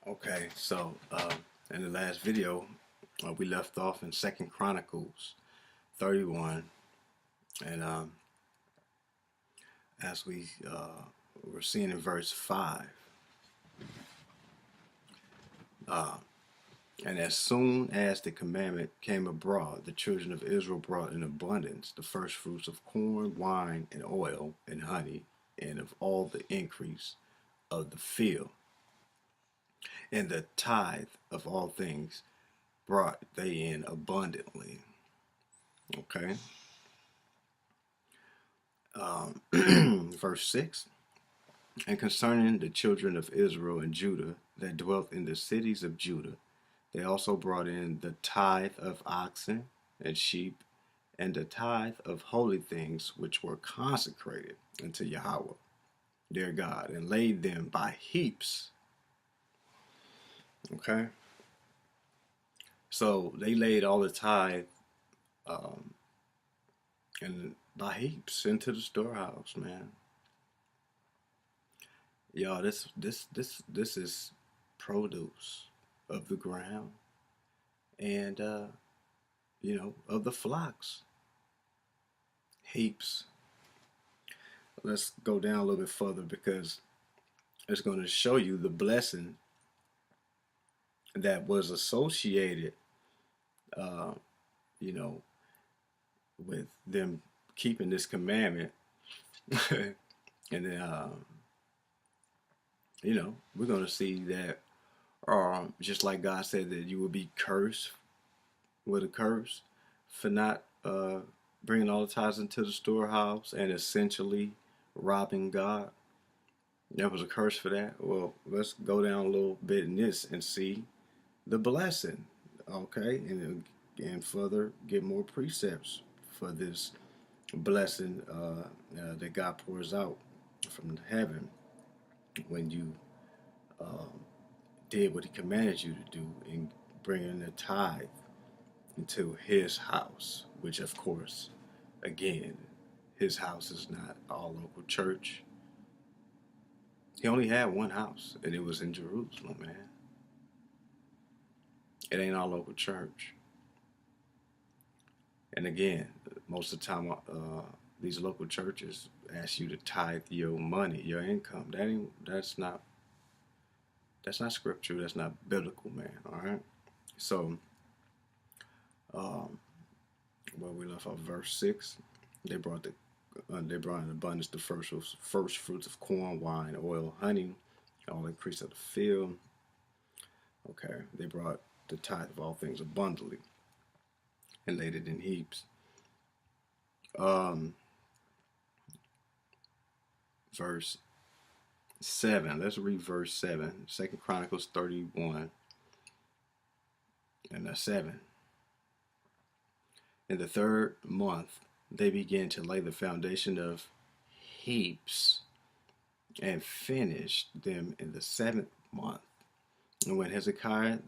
Okay, so in the last video, we left off in Second Chronicles 31, and as we were seeing in verse 5, uh, and as soon as the commandment came abroad, the children of Israel brought in abundance the first fruits of corn, wine, and oil, and honey, and of all the increase of the field, and the tithe of all things brought they in abundantly. Okay. Verse 6. And concerning the children of Israel and Judah that dwelt in the cities of Judah, they also brought in the tithe of oxen and sheep, and the tithe of holy things which were consecrated unto Yahweh their God, and laid them by heaps. Okay? So they laid all the tithe um, and by heaps into the storehouse, man. Y'all, this is produce of the ground and of the flocks. Heaps. Let's go down a little bit further because it's going to show you the blessing that was associated uh, you know, with them keeping this commandment. And then we're going to see that just like God said that you will be cursed with a curse for not bringing all the tithes into the storehouse and essentially robbing God. There was a curse for that. Well, let's go down a little bit in this and see the blessing, okay, and further get more precepts for this blessing that God pours out from heaven when you um, did what He commanded you to do in bringing the tithe into His house, which of course, again, His house is not our local church. He only had one house, and it was in Jerusalem, man. It ain't our local church. And again, most of the time, these local churches ask you to tithe your money, your income. That's not scripture. That's not biblical, man. All right. So, um, where we left off, verse 6, they brought in abundance the first fruits of corn, wine, oil, honey, all increase of the field. Okay, they brought the tithe of all things abundantly and laid it in heaps. Um, verse 7. Let's read verse 7. Second Chronicles 31 and 7. In the third month, they began to lay the foundation of heaps and finished them in the seventh month. And when Hezekiah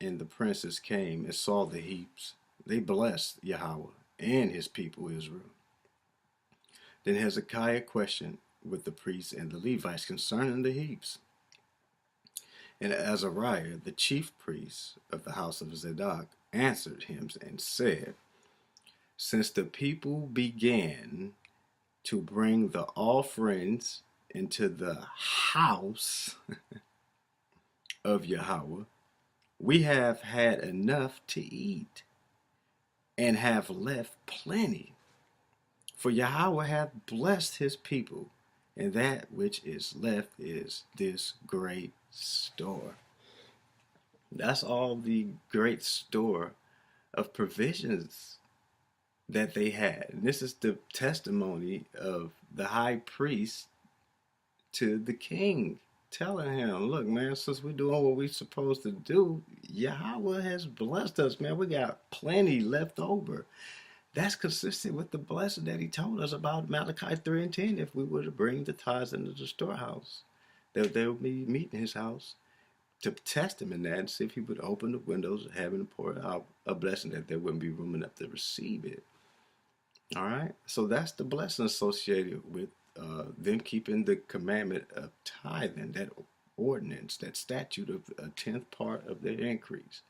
and the princes came and saw the heaps, they blessed Yahweh and his people Israel. Then Hezekiah questioned with the priests and the Levites concerning the heaps. And Azariah, the chief priest of the house of Zadok, answered him and said, since the people began to bring the offerings into the house of Yahweh, we have had enough to eat and have left plenty. For Yahweh hath blessed his people, and that which is left is this great store. That's all the great store of provisions that they had. And this is the testimony of the high priest to the king, telling him, look, man, since we're doing what we're supposed to do, Yahweh has blessed us, man. We got plenty left over. That's consistent with the blessing that he told us about Malachi 3 and 10. If we were to bring the tithes into the storehouse, that they would be meeting his house, to test him in that and see if he would open the windows of heaven and pour out a blessing that there wouldn't be room enough to receive it. All right. So that's the blessing associated with them keeping the commandment of tithing. That ordinance, that statute of a tenth part of their increase.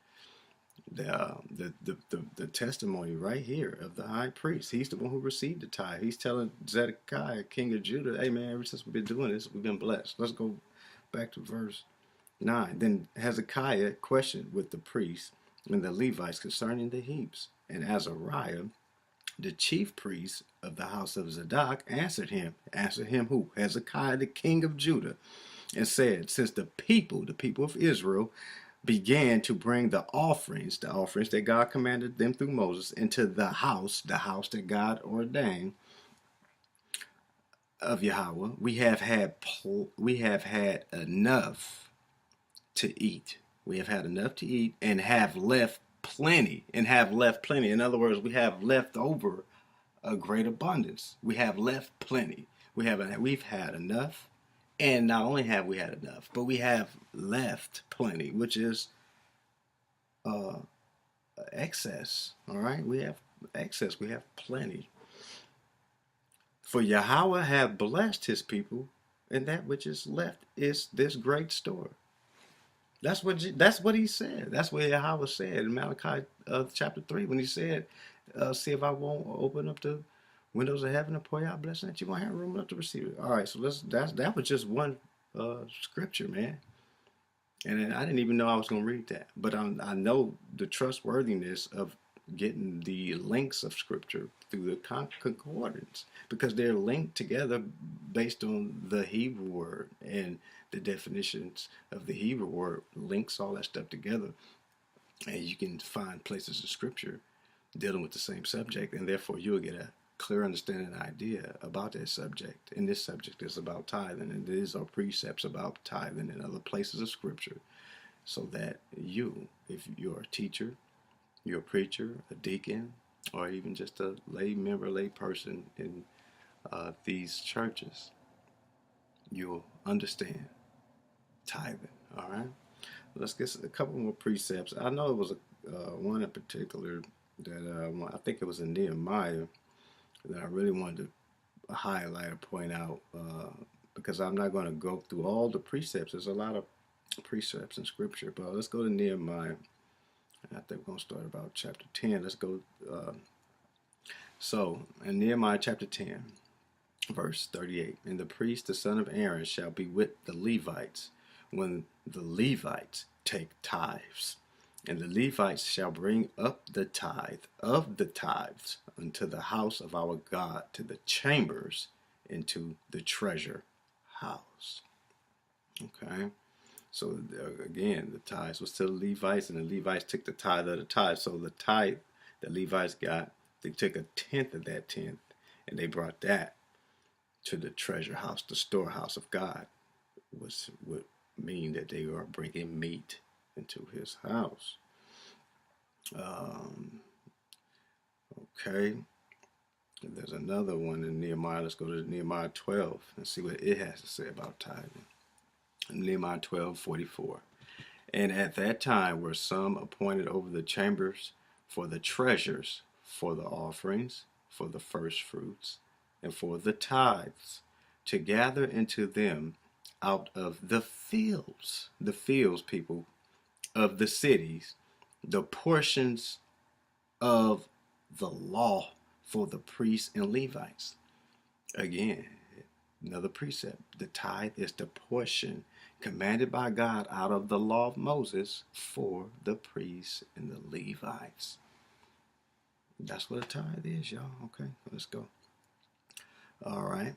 The testimony right here of the high priest. He's the one who received the tithe. He's telling Zedekiah, king of Judah, hey man, ever since we've been doing this, we've been blessed. Let's go back to verse 9. Then Hezekiah questioned with the priests and the Levites concerning the heaps. And Azariah, the chief priest of the house of Zadok, answered him. Answered him who? Hezekiah, the king of Judah, and said, since the people of Israel, began to bring the offerings that God commanded them through Moses, into the house that God ordained of Yahweh, we have had enough to eat. We have had enough to eat and have left plenty. In other words, we have left over a great abundance. We have left plenty. We've had enough. And not only have we had enough, but we have left plenty, which is excess. All right, we have excess. We have plenty. For Yahweh have blessed his people, and that which is left is this great store. That's what he said. That's what Yahweh said in Malachi chapter 3 when he said, "See if I won't open up the windows of heaven and pour out blessing that you won't have room enough to receive it." All right, so that was just one scripture, man. And I didn't even know I was going to read that. But I know the trustworthiness of getting the links of scripture through the concordance, because they're linked together based on the Hebrew word, and the definitions of the Hebrew word links all that stuff together. And you can find places in scripture dealing with the same subject, and therefore you'll get a clear understanding and idea about that subject. And this subject is about tithing, and these are precepts about tithing in other places of scripture, so that you, if you're a teacher, you're a preacher, a deacon, or even just a lay member, lay person in these churches, you'll understand tithing. All right, let's get a couple more precepts. I know it was one in particular that I think it was in Nehemiah that I really wanted to highlight or point out, because I'm not going to go through all the precepts. There's a lot of precepts in scripture, but let's go to Nehemiah. I think we're going to start about chapter 10. Let's go. So in Nehemiah chapter 10, verse 38, and the priest, the son of Aaron, shall be with the Levites when the Levites take tithes. And the Levites shall bring up the tithe of the tithes unto the house of our God, to the chambers, into the treasure house. Okay. So again, the tithes was to the Levites, and the Levites took the tithe of the tithe. So the tithe that Levites got, they took a tenth of that tenth, and they brought that to the treasure house, the storehouse of God, which would mean that they are bringing meat into his house. Okay. There's another one in Nehemiah. Let's go to Nehemiah 12 and see what it has to say about tithing. Nehemiah 12:44. And at that time were some appointed over the chambers for the treasures, for the offerings, for the first fruits, and for the tithes, to gather into them out of the fields, people, of the cities, the portions of the law for the priests and Levites. Again, another precept. The tithe is the portion commanded by God out of the law of Moses for the priests and the Levites. That's what a tithe is, y'all. Okay, let's go. All right.